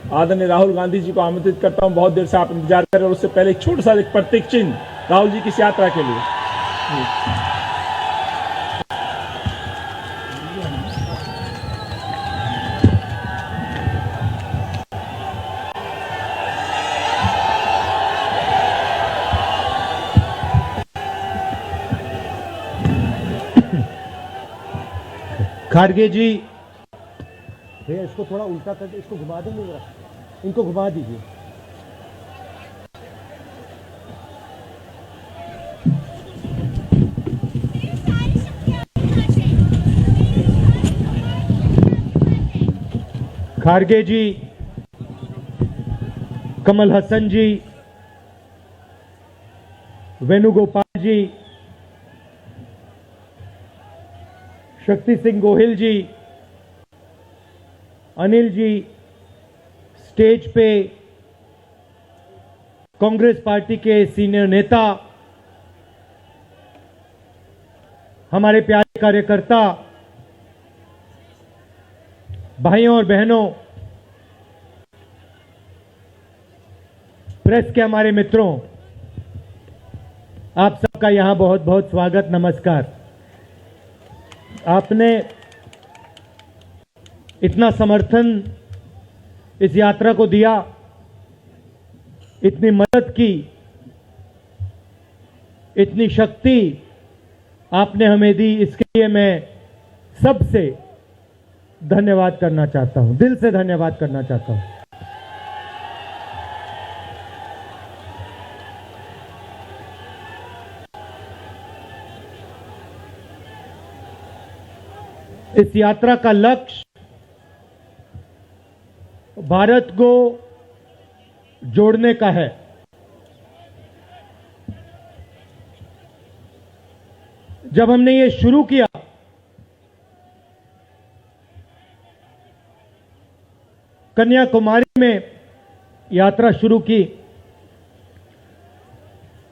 आदरणीय राहुल गांधी जी को आमंत्रित करता हूं। बहुत देर से आप इंतजार कर रहे हैं, उससे पहले एक छोटा सा एक प्रतीक चिन्ह राहुल जी की इस यात्रा के लिए। खारगे जी, भैया इसको थोड़ा उल्टा करके इसको घुमा देंगे जरा, इनको घुमा दीजिए। खारगे जी, कमल हसन जी, वेणुगोपाल जी, शक्ति सिंह गोहिल जी, अनिल जी, स्टेज पे कांग्रेस पार्टी के सीनियर नेता, हमारे प्यारे कार्यकर्ता, भाइयों और बहनों, प्रेस के हमारे मित्रों, आप सबका यहां बहुत बहुत स्वागत, नमस्कार। आपने इतना समर्थन इस यात्रा को दिया, इतनी मदद की, इतनी शक्ति आपने हमें दी, इसके लिए मैं सबसे धन्यवाद करना चाहता हूं, दिल से धन्यवाद करना चाहता हूं। इस यात्रा का लक्ष्य भारत को जोड़ने का है। जब हमने ये शुरू किया, कन्याकुमारी में यात्रा शुरू की,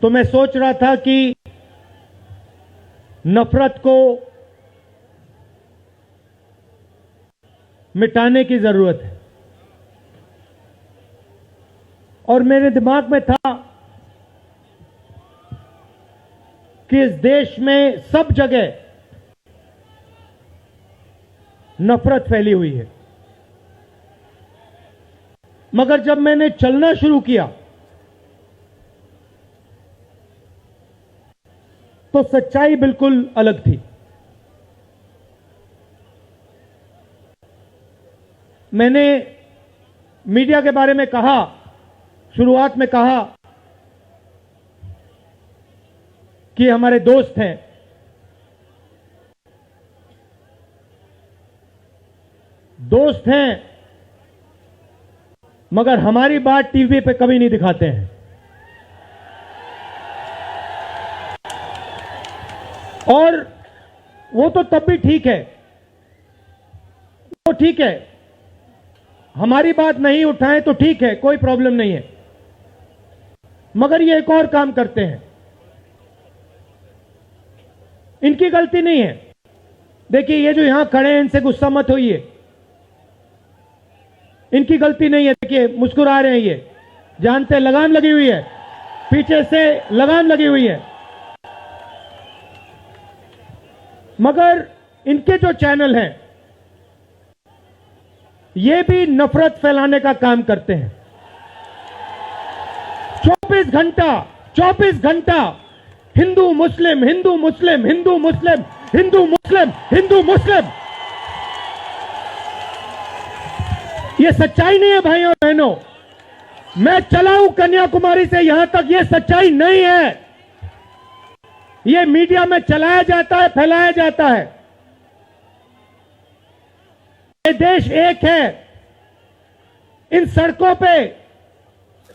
तो मैं सोच रहा था कि नफरत को मिटाने की जरूरत है, और मेरे दिमाग में था कि इस देश में सब जगह नफरत फैली हुई है, मगर जब मैंने चलना शुरू किया तो सच्चाई बिल्कुल अलग थी। मैंने मीडिया के बारे में कहा, शुरुआत में कहा कि हमारे दोस्त हैं, दोस्त हैं, मगर हमारी बात टीवी पे कभी नहीं दिखाते हैं। और वो तो तब भी ठीक है, वो ठीक है, हमारी बात नहीं उठाएं तो ठीक है, कोई प्रॉब्लम नहीं है, मगर ये एक और काम करते हैं, इनकी गलती नहीं है। देखिए, ये जो यहां खड़े हैं, इनसे गुस्सा मत होइए, इनकी गलती नहीं है। देखिए, मुस्कुरा रहे हैं, ये जानते हैं लगाम लगी हुई है, पीछे से लगाम लगी हुई है, मगर इनके जो चैनल हैं ये भी नफरत फैलाने का काम करते हैं। 24 घंटा हिंदू मुस्लिम, हिंदू मुस्लिम, हिंदू मुस्लिम, हिंदू मुस्लिम, हिंदू मुस्लिम। ये सच्चाई नहीं है भाइयों और बहनों। मैं चला हूं कन्याकुमारी से यहां तक, ये सच्चाई नहीं है। ये मीडिया में चलाया जाता है, फैलाया जाता है। ये देश एक है। इन सड़कों पे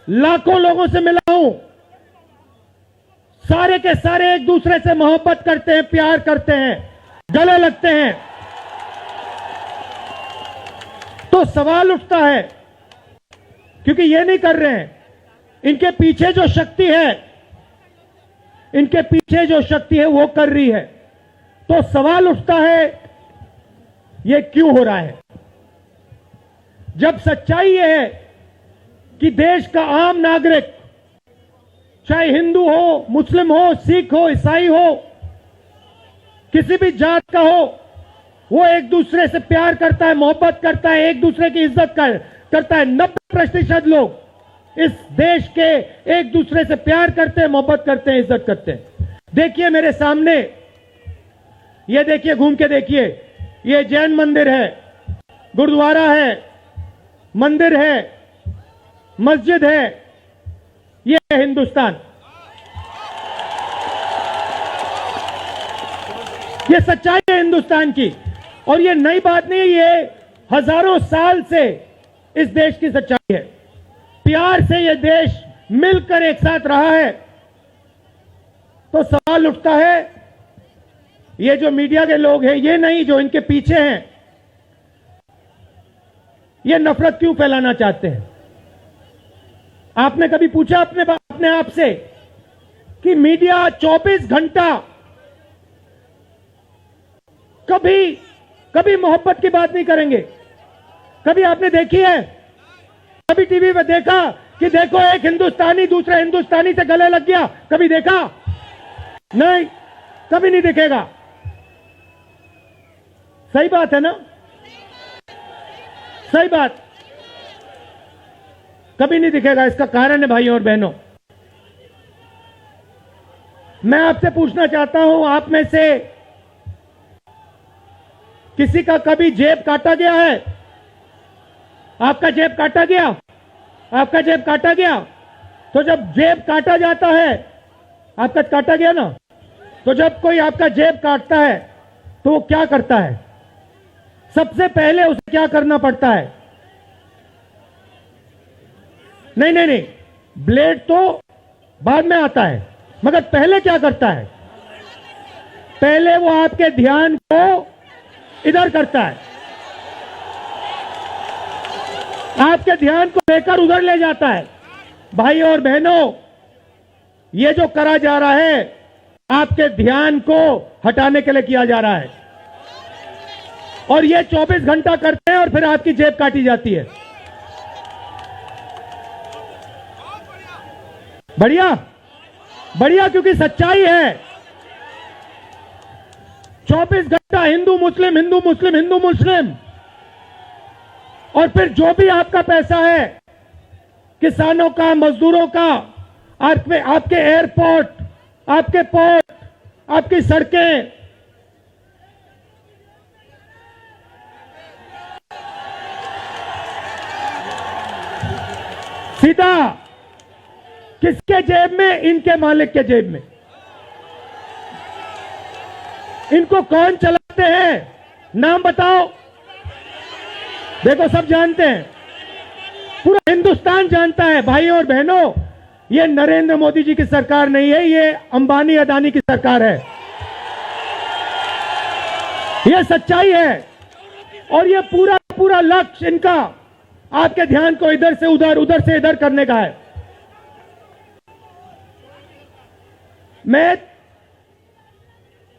लाखों लोगों से मिला हूं, सारे के सारे एक दूसरे से मोहब्बत करते हैं, प्यार करते हैं, गले लगते हैं। तो सवाल उठता है, क्योंकि ये नहीं कर रहे हैं, इनके पीछे जो शक्ति है, इनके पीछे जो शक्ति है वो कर रही है। तो सवाल उठता है, ये क्यों हो रहा है? जब सच्चाई ये है कि देश का आम नागरिक, चाहे हिंदू हो, मुस्लिम हो, सिख हो, ईसाई हो, किसी भी जात का हो, वो एक दूसरे से प्यार करता है, मोहब्बत करता है, एक दूसरे की इज्जत करता है। 90% लोग इस देश के एक दूसरे से प्यार करते हैं, मोहब्बत करते हैं, इज्जत करते हैं। देखिए मेरे सामने, ये देखिए, घूम के देखिए, ये जैन मंदिर है, गुरुद्वारा है, मंदिर है, मस्जिद है, ये है हिंदुस्तान। ये सच्चाई है हिंदुस्तान की, और ये नई बात नहीं है, ये हजारों साल से इस देश की सच्चाई है। प्यार से ये देश मिलकर एक साथ रहा है। तो सवाल उठता है, ये जो मीडिया के लोग हैं, ये नहीं, जो इनके पीछे हैं, ये नफरत क्यों फैलाना चाहते हैं? आपने कभी पूछा अपने आप से कि मीडिया 24 घंटा कभी मोहब्बत की बात नहीं करेंगे? कभी आपने देखी है? कभी टीवी पे देखा कि देखो एक हिंदुस्तानी दूसरे हिंदुस्तानी से गले लग गया? कभी देखा? नहीं, कभी नहीं दिखेगा। सही बात है ना? सही बात, कभी नहीं दिखेगा। इसका कारण है भाइयों और बहनों, मैं आपसे पूछना चाहता हूं, आप में से किसी का कभी जेब काटा गया है? आपका जेब काटा गया? आपका जेब काटा गया? तो जब जेब काटा जाता है, आपका काटा गया ना, तो जब कोई आपका जेब काटता है तो वो क्या करता है? सबसे पहले उसे क्या करना पड़ता है? नहीं, ब्लेड तो बाद में आता है, मगर पहले क्या करता है? पहले वो आपके ध्यान को इधर करता है, आपके ध्यान को लेकर उधर ले जाता है। भाइयों और बहनों, ये जो करा जा रहा है, आपके ध्यान को हटाने के लिए किया जा रहा है, और ये 24 घंटा करते हैं और फिर आपकी जेब काटी जाती है। बढ़िया, बढ़िया, क्योंकि सच्चाई है। 24 घंटा हिंदू मुस्लिम, हिंदू मुस्लिम, हिंदू मुस्लिम, और फिर जो भी आपका पैसा है, किसानों का, मजदूरों का, आपके एयरपोर्ट, आपके पोर्ट, आपकी सड़कें, सीधा किसके जेब में? इनके मालिक के जेब में। इनको कौन चलाते हैं? नाम बताओ। देखो, सब जानते हैं, पूरा हिंदुस्तान जानता है। भाइयों और बहनों, ये नरेंद्र मोदी जी की सरकार नहीं है, ये अंबानी अदानी की सरकार है। ये सच्चाई है, और ये पूरा लक्ष्य इनका आपके ध्यान को इधर से उधर, उधर से इधर करने का है। मैं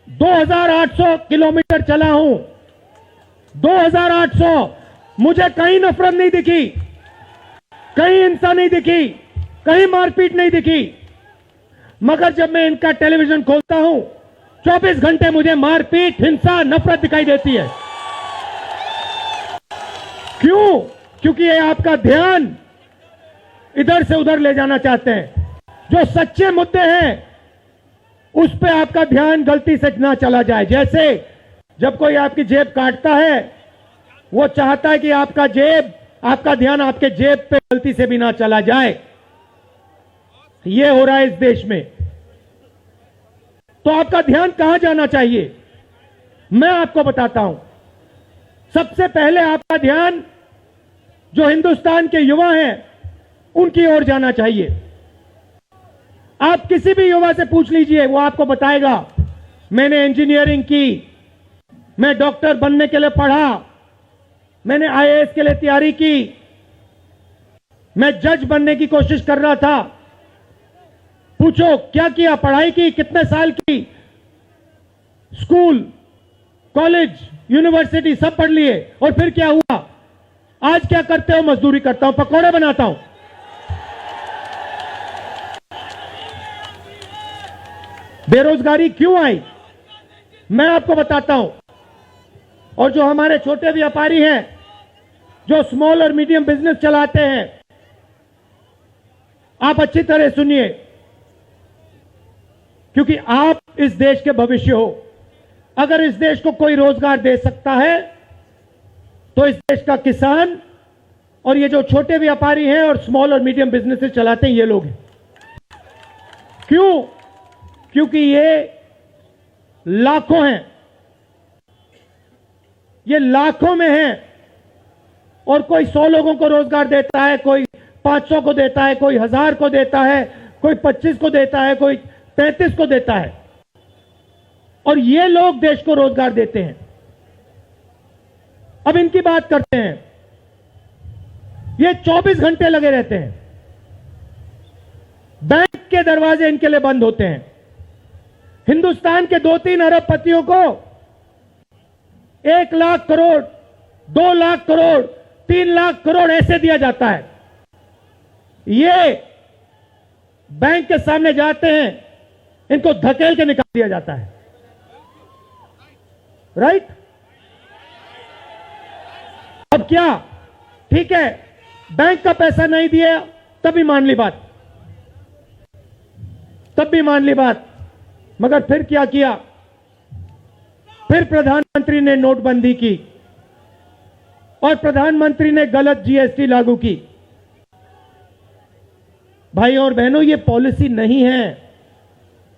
2800 किलोमीटर चला हूं, 2800, मुझे कहीं नफरत नहीं दिखी, कहीं हिंसा नहीं दिखी, कहीं मारपीट नहीं दिखी। मगर जब मैं इनका टेलीविजन खोलता हूं, 24 घंटे मुझे मारपीट, हिंसा, नफरत दिखाई देती है। क्यों? क्योंकि ये आपका ध्यान इधर से उधर ले जाना चाहते हैं। जो सच्चे मुद्दे हैं उस पे आपका ध्यान गलती से ना चला जाए। जैसे जब कोई आपकी जेब काटता है, वो चाहता है कि आपका ध्यान आपके जेब पे गलती से भी ना चला जाए। ये हो रहा है इस देश में। तो आपका ध्यान कहां जाना चाहिए? मैं आपको बताता हूं। सबसे पहले आपका ध्यान जो हिंदुस्तान के युवा हैं उनकी ओर जाना चाहिए। आप किसी भी युवा से पूछ लीजिए, वो आपको बताएगा, मैंने इंजीनियरिंग की, मैं डॉक्टर बनने के लिए पढ़ा, मैंने आईएएस के लिए तैयारी की, मैं जज बनने की कोशिश कर रहा था। पूछो क्या किया? पढ़ाई की? कितने साल की? स्कूल, कॉलेज, यूनिवर्सिटी सब पढ़ लिए, और फिर क्या हुआ? आज क्या करते हो? मजदूरी करता हूं, पकौड़े बनाता हूं। बेरोजगारी क्यों आई, मैं आपको बताता हूं। और जो हमारे छोटे व्यापारी हैं, जो स्मॉल और मीडियम बिजनेस चलाते हैं, आप अच्छी तरह सुनिए, क्योंकि आप इस देश के भविष्य हो। अगर इस देश को कोई रोजगार दे सकता है तो इस देश का किसान और ये जो छोटे व्यापारी हैं और स्मॉल और मीडियम बिजनेसेस चलाते हैं, ये लोग हैं। क्यों? क्योंकि ये लाखों हैं, ये लाखों में हैं। और कोई 100 लोगों को रोजगार देता है, कोई 500 को देता है, कोई 1000 को देता है, कोई 25 को देता है, कोई 35 को देता है, और ये लोग देश को रोजगार देते हैं। अब इनकी बात करते हैं। ये 24 घंटे लगे रहते हैं, बैंक के दरवाजे इनके लिए बंद होते हैं। हिंदुस्तान के 2-3 अरबपतियों को 1 लाख करोड़, 2 लाख करोड़, 3 लाख करोड़ ऐसे दिया जाता है। ये बैंक के सामने जाते हैं, इनको धकेल के निकाल दिया जाता है। राइट? अब क्या? ठीक है, बैंक का पैसा नहीं दिया तभी मान ली बात, तब भी मान ली बात। मगर फिर क्या किया? फिर प्रधानमंत्री ने नोटबंदी की और प्रधानमंत्री ने गलत जीएसटी लागू की। भाइयों और बहनों, ये पॉलिसी नहीं है,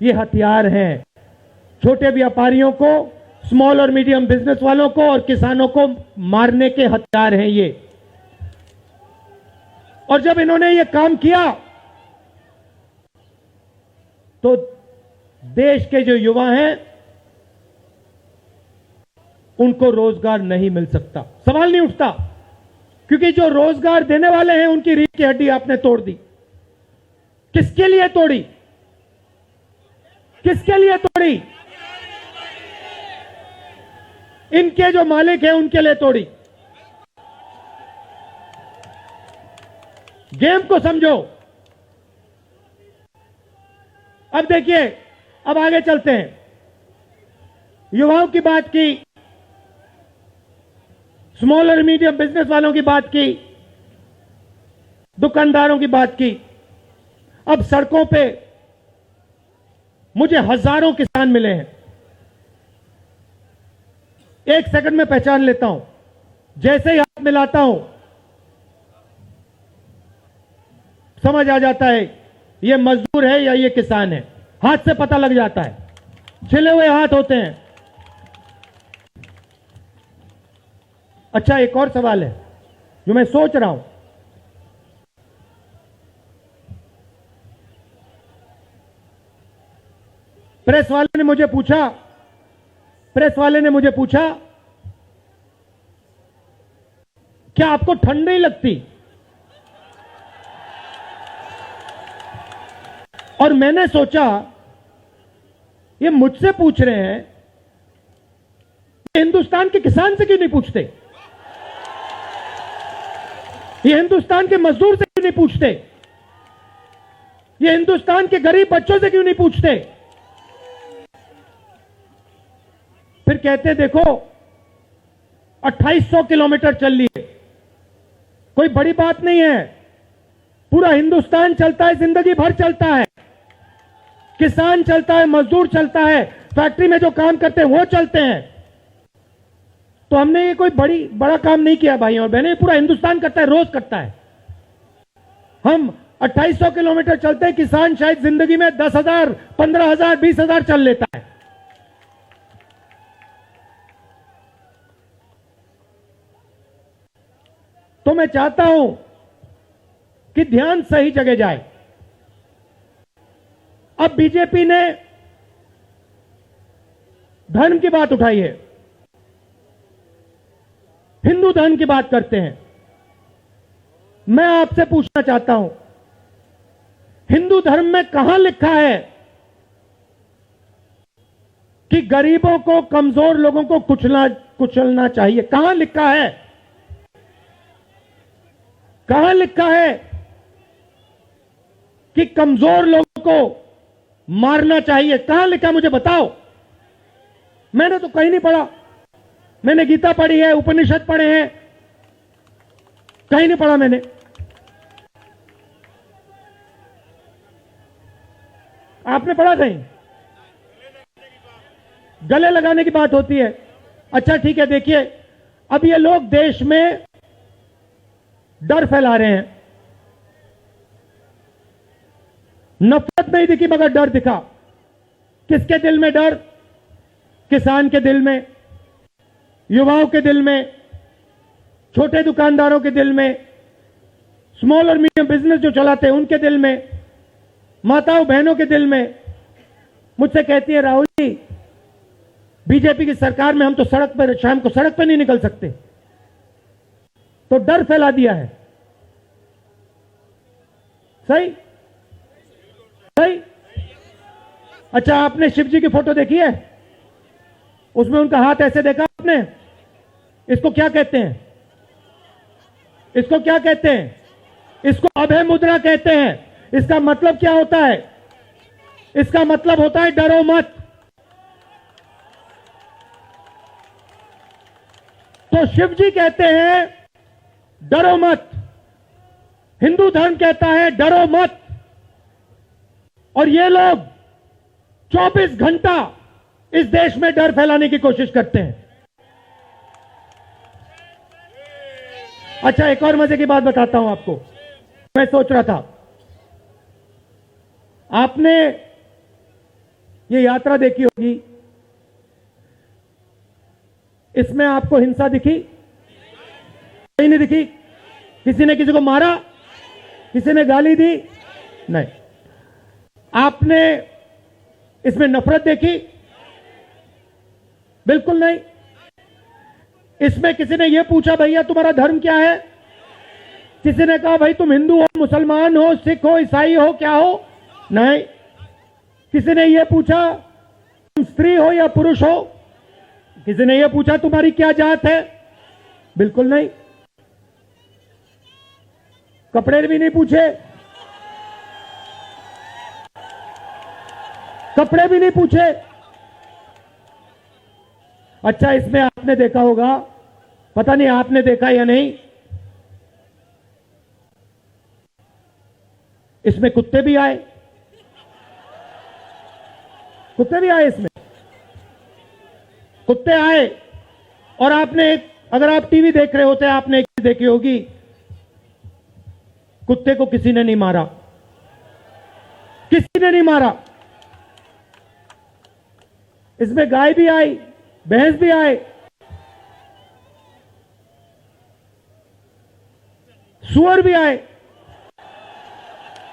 ये हथियार हैं। छोटे व्यापारियों को, स्मॉल और मीडियम बिजनेस वालों को और किसानों को मारने के हथियार हैं ये। और जब इन्होंने ये काम किया तो देश के जो युवा हैं उनको रोजगार नहीं मिल सकता, सवाल नहीं उठता। क्योंकि जो रोजगार देने वाले हैं उनकी रीढ़ की हड्डी आपने तोड़ दी। किसके लिए तोड़ी? किसके लिए तोड़ी? इनके जो मालिक हैं उनके लिए तोड़ी। गेम को समझो। अब देखिए, अब आगे चलते हैं। युवाओं की बात की, स्मॉल और मीडियम बिजनेस वालों की बात की, दुकानदारों की बात की। अब सड़कों पे मुझे हजारों किसान मिले हैं। एक सेकंड में पहचान लेता हूं, जैसे ही हाथ मिलाता हूं समझ आ जाता है ये मजदूर है या ये किसान है। हाथ से पता लग जाता है, छिले हुए हाथ होते हैं। अच्छा, एक और सवाल है जो मैं सोच रहा हूं। प्रेस वाले ने मुझे पूछा क्या आपको ठंड नहीं लगती? और मैंने सोचा ये मुझसे पूछ रहे हैं, हिंदुस्तान के किसान से क्यों नहीं पूछते? ये हिंदुस्तान के मजदूर से क्यों नहीं पूछते? ये हिंदुस्तान के गरीब बच्चों से क्यों नहीं पूछते? फिर कहते देखो 2800 किलोमीटर चल लिए, कोई बड़ी बात नहीं है। पूरा हिंदुस्तान चलता है, जिंदगी भर चलता है। किसान चलता है, मजदूर चलता है, फैक्ट्री में जो काम करते हैं वो चलते हैं। तो हमने ये कोई बड़ा काम नहीं किया भाई और बहनें, पूरा हिंदुस्तान करता है, रोज करता है। हम 2800 किलोमीटर चलते हैं, किसान शायद जिंदगी में 10,000, 15,000, 20,000 चल लेता है। तो मैं चाहता हूं कि ध्यान सही जगह जाए। अब बीजेपी ने धर्म की बात उठाई है, हिंदू धर्म की बात करते हैं। मैं आपसे पूछना चाहता हूं, हिंदू धर्म में कहां लिखा है कि गरीबों को, कमजोर लोगों को कुचलना चाहिए? कहां लिखा है? कहां लिखा है कि कमजोर लोगों को मारना चाहिए। कहां लिखा मुझे बताओ। मैंने तो कहीं नहीं पढ़ा। मैंने गीता पढ़ी है, उपनिषद पढ़े हैं, कहीं नहीं पढ़ा मैंने। आपने पढ़ा कहीं? गले लगाने की बात होती है। अच्छा ठीक है, देखिए अब ये लोग देश में डर फैला रहे हैं। नफरत नहीं दिखी मगर डर दिखा। किसके दिल में डर? किसान के दिल में, युवाओं के दिल में, छोटे दुकानदारों के दिल में, स्मॉल और मीडियम बिजनेस जो चलाते हैं उनके दिल में, माताओं बहनों के दिल में। मुझसे कहती है राहुल जी, बीजेपी की सरकार में हम तो सड़क पर, शाम को सड़क पर नहीं निकल सकते। तो डर फैला दिया है। सही सही। अच्छा, आपने शिव जी की फोटो देखी है? उसमें उनका हाथ ऐसे देखा आपने? इसको क्या कहते हैं? इसको क्या कहते हैं? इसको अभय मुद्रा कहते हैं। इसका मतलब क्या होता है? इसका मतलब होता है डरो मत। तो शिव जी कहते हैं डरो मत, हिंदू धर्म कहता है डरो मत, और ये लोग 24 घंटा इस देश में डर फैलाने की कोशिश करते हैं। अच्छा, एक और मजे की बात बताता हूं आपको। मैं सोच रहा था, आपने ये यात्रा देखी होगी, इसमें आपको हिंसा दिखी? कहीं नहीं दिखी। किसी ने किसी को मारा? किसी ने गाली दी? नहीं। आपने इसमें नफरत देखी? बिल्कुल नहीं। इसमें किसी ने यह पूछा भैया तुम्हारा धर्म क्या है? किसी ने कहा भाई तुम हिंदू हो, मुसलमान हो, सिख हो, ईसाई हो, क्या हो? नहीं। किसी ने यह पूछा तुम स्त्री हो या पुरुष हो? किसी ने यह पूछा तुम्हारी क्या जात है? बिल्कुल नहीं। कपड़े भी नहीं पूछे, कपड़े भी नहीं पूछे। अच्छा, इसमें आपने देखा होगा, पता नहीं आपने देखा या नहीं, इसमें कुत्ते भी आए। कुत्ते भी आए इसमें। कुत्ते आए। और आपने, अगर आप टीवी देख रहे होते, आपने एक चीज देखी होगी, कुत्ते को किसी ने नहीं मारा। किसी ने नहीं मारा। इसमें गाय भी आई, भैंस भी आए, सुअर भी आए।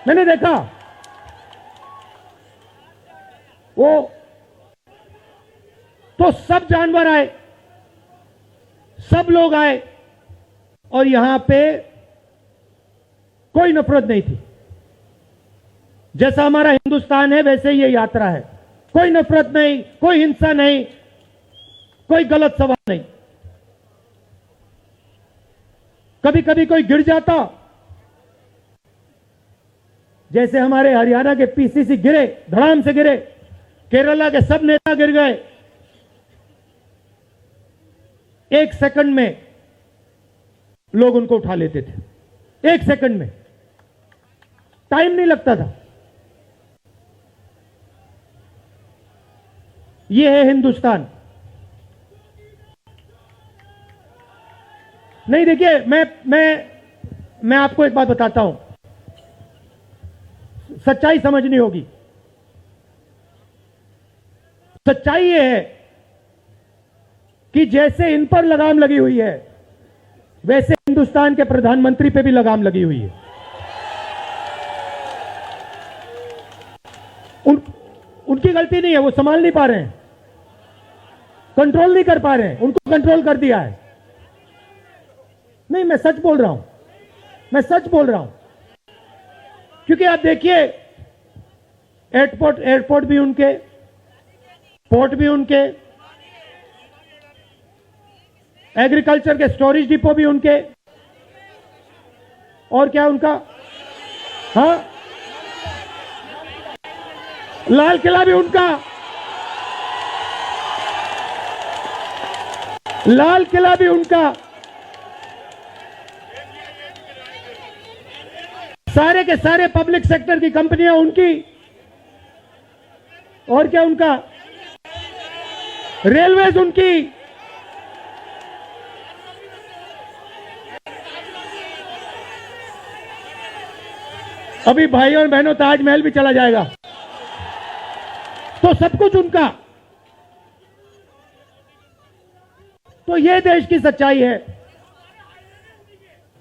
मैंने देखा वो, तो सब जानवर आए, सब लोग आए, और यहां पे कोई नफरत नहीं थी। जैसा हमारा हिंदुस्तान है वैसे ही ये यात्रा है। कोई नफरत नहीं, कोई हिंसा नहीं, कोई गलत सवाल नहीं। कभी कभी कोई गिर जाता, जैसे हमारे हरियाणा के पीसीसी गिरे, धड़ाम से गिरे, केरला के सब नेता गिर गए, 1 सेकंड में लोग उनको उठा लेते थे। 1 सेकंड में, टाइम नहीं लगता था। यह है हिंदुस्तान। नहीं, देखिए मैं आपको एक बात बताता हूं, सच्चाई समझनी होगी। सच्चाई यह है कि जैसे इन पर लगाम लगी हुई है, वैसे हिंदुस्तान के प्रधानमंत्री पे भी लगाम लगी हुई है। उनकी गलती नहीं है, वो संभाल नहीं पा रहे हैं, कंट्रोल नहीं कर पा रहे हैं, उनको कंट्रोल कर दिया है। नहीं, मैं सच बोल रहा हूं, मैं सच बोल रहा हूं। क्योंकि आप देखिए, एयरपोर्ट भी उनके, पोर्ट भी उनके, एग्रीकल्चर के स्टोरेज डिपो भी उनके, और क्या उनका, हाँ, लाल किला भी उनका, लाल किला भी उनका, सारे के सारे पब्लिक सेक्टर की कंपनियां उनकी, और क्या उनका, रेलवेज उनकी, अभी भाइयों और बहनों ताजमहल भी चला जाएगा, तो सब कुछ उनका। तो ये देश की सच्चाई है।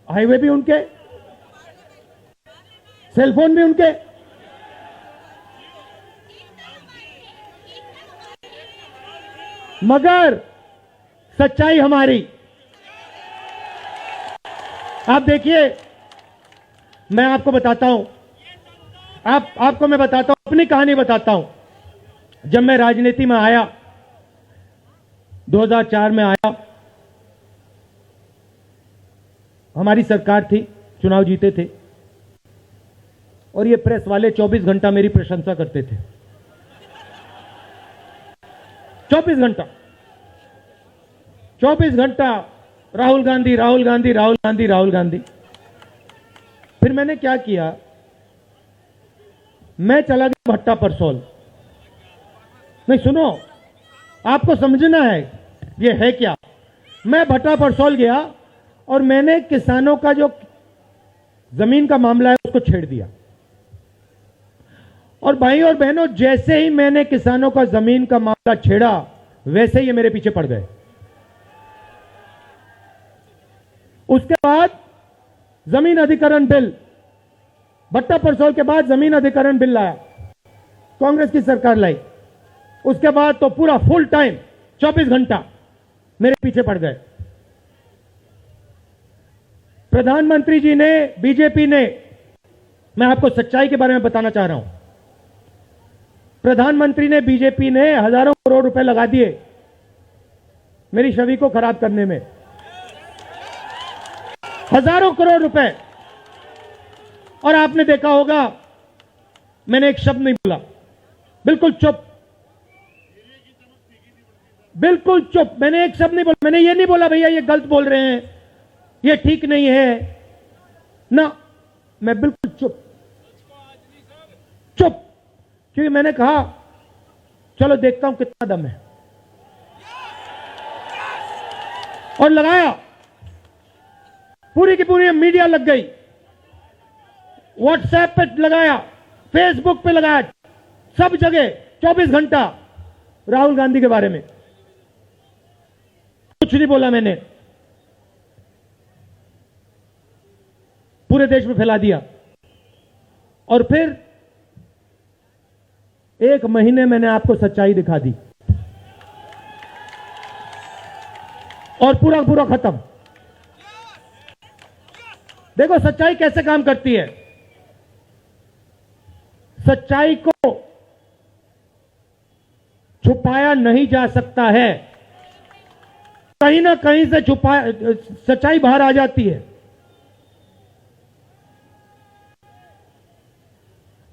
हाईवे भी उनके, सेलफोन भी उनके, मगर सच्चाई हमारी। आप देखिए, मैं आपको बताता हूं, आपको मैं बताता हूं, अपनी कहानी बताता हूं। जब मैं राजनीति में आया, 2004 में आया, हमारी सरकार थी, चुनाव जीते थे, और ये प्रेस वाले 24 घंटा मेरी प्रशंसा करते थे। 24 घंटा, 24 घंटा राहुल गांधी, राहुल गांधी, राहुल गांधी, राहुल गांधी। फिर मैंने क्या किया, मैं चला गया भट्टा परसोल। नहीं सुनो, आपको समझना है ये है क्या। मैं भट्टा परसोल गया और मैंने किसानों का जो जमीन का मामला है उसको छेड़ दिया। और भाई और बहनों, जैसे ही मैंने किसानों का जमीन का मामला छेड़ा, वैसे ही ये मेरे पीछे पड़ गए। उसके बाद जमीन अधिकरण बिल, भट्टा परसोल के बाद जमीन अधिकरण बिल लाया, कांग्रेस की सरकार लाई। उसके बाद तो पूरा फुल टाइम 24 घंटा मेरे पीछे पड़ गए। प्रधानमंत्री जी ने, बीजेपी ने, मैं आपको सच्चाई के बारे में बताना चाह रहा हूं, प्रधानमंत्री ने, बीजेपी ने हजारों करोड़ रुपए लगा दिए मेरी छवि को खराब करने में। हजारों करोड़ रुपए। और आपने देखा होगा, मैंने एक शब्द नहीं बोला, बिल्कुल चुप, बिल्कुल चुप। मैंने एक शब्द नहीं बोला। मैंने ये नहीं बोला भैया ये गलत बोल रहे हैं, ये ठीक नहीं है ना, मैं बिल्कुल चुप, चुप। क्योंकि मैंने कहा चलो देखता हूं कितना दम है, और लगाया। पूरी की पूरी मीडिया लग गई, व्हाट्सएप पे लगाया, फेसबुक पे लगाया, सब जगह 24 घंटा राहुल गांधी के बारे में। कुछ नहीं बोला मैंने, पूरे देश में फैला दिया। और फिर 1 महीने मैंने आपको सच्चाई दिखा दी, और पूरा पूरा खत्म। देखो सच्चाई कैसे काम करती है। सच्चाई को छुपाया नहीं जा सकता है, कहीं ना कहीं से सच्चाई बाहर आ जाती है।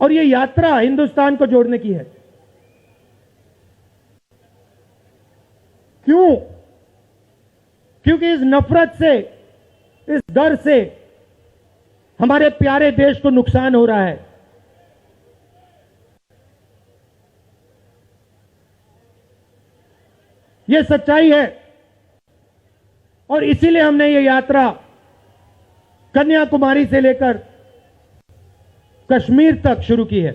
और ये यात्रा हिंदुस्तान को जोड़ने की है। क्यों? क्योंकि इस नफरत से, इस डर से हमारे प्यारे देश को नुकसान हो रहा है। यह सच्चाई है, और इसीलिए हमने ये यात्रा कन्याकुमारी से लेकर कश्मीर तक शुरू की है।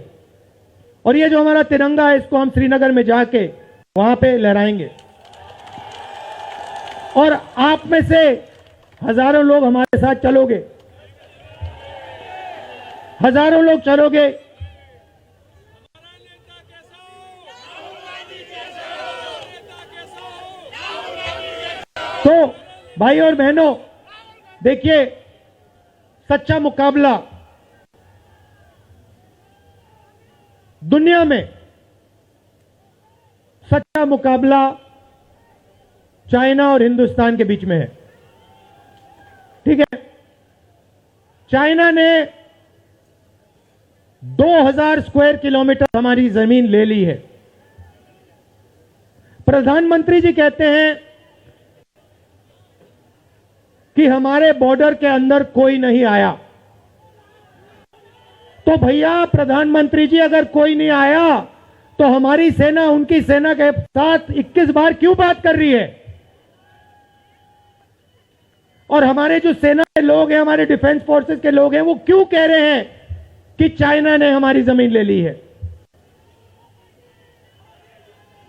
और ये जो हमारा तिरंगा है, इसको हम श्रीनगर में जाके वहां पे लहराएंगे। और आप में से हजारों लोग हमारे साथ चलोगे, हजारों लोग चलोगे। तो भाई और बहनों, देखिए, सच्चा मुकाबला दुनिया में, सच्चा मुकाबला चाइना और हिंदुस्तान के बीच में है। ठीक है, चाइना ने 2000 स्क्वायर किलोमीटर हमारी जमीन ले ली है। प्रधानमंत्री जी कहते हैं कि हमारे बॉर्डर के अंदर कोई नहीं आया। तो भैया प्रधानमंत्री जी, अगर कोई नहीं आया तो हमारी सेना उनकी सेना के साथ 21 बार क्यों बात कर रही है? और हमारे जो सेना के लोग हैं, हमारे डिफेंस फोर्सेस के लोग हैं, वो क्यों कह रहे हैं कि चाइना ने हमारी जमीन ले ली है?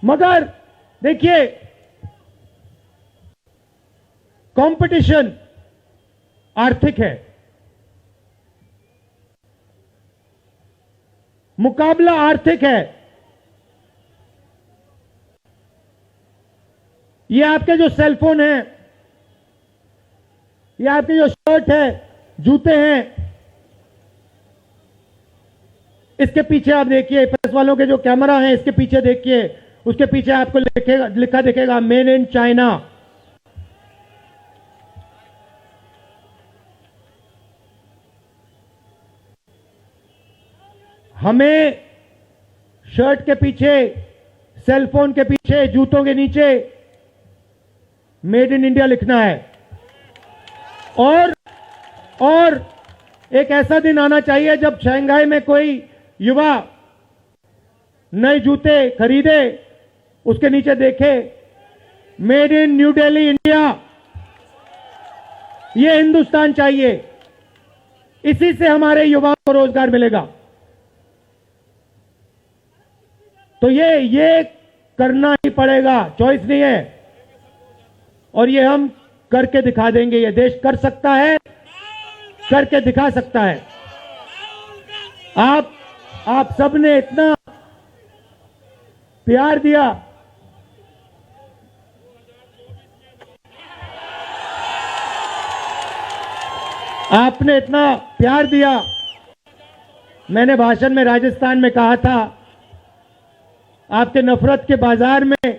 मगर देखिए, कंपटीशन आर्थिक है, मुकाबला आर्थिक है। ये आपके जो सेलफोन है, ये आपके जो शर्ट है, जूते हैं, इसके पीछे आप देखिए, प्रेस वालों के जो कैमरा है इसके पीछे देखिए, उसके पीछे आपको लिखा दिखेगा मेड इन चाइना। हमें शर्ट के पीछे, सेलफोन के पीछे, जूतों के नीचे मेड इन इंडिया लिखना है। और एक ऐसा दिन आना चाहिए जब शंघाई में कोई युवा नए जूते खरीदे, उसके नीचे देखे made in new Delhi India. ये हिंदुस्तान चाहिए, इसी से हमारे युवाओं को रोजगार मिलेगा। तो ये करना ही पड़ेगा, चॉइस नहीं है। और ये हम करके दिखा देंगे। ये देश कर सकता है, करके दिखा सकता है। आप सबने इतना प्यार दिया, आपने इतना प्यार दिया। मैंने भाषण में राजस्थान में कहा था, आपके नफरत के बाजार में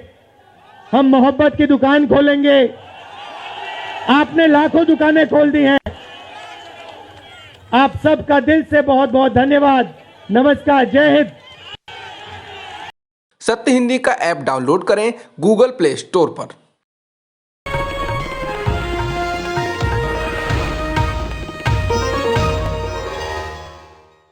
हम मोहब्बत की दुकान खोलेंगे। आपने लाखों दुकानें खोल दी हैं। आप सबका दिल से बहुत बहुत धन्यवाद। नमस्कार, जय हिंद। सत्य हिंदी का ऐप डाउनलोड करें गूगल प्ले स्टोर पर।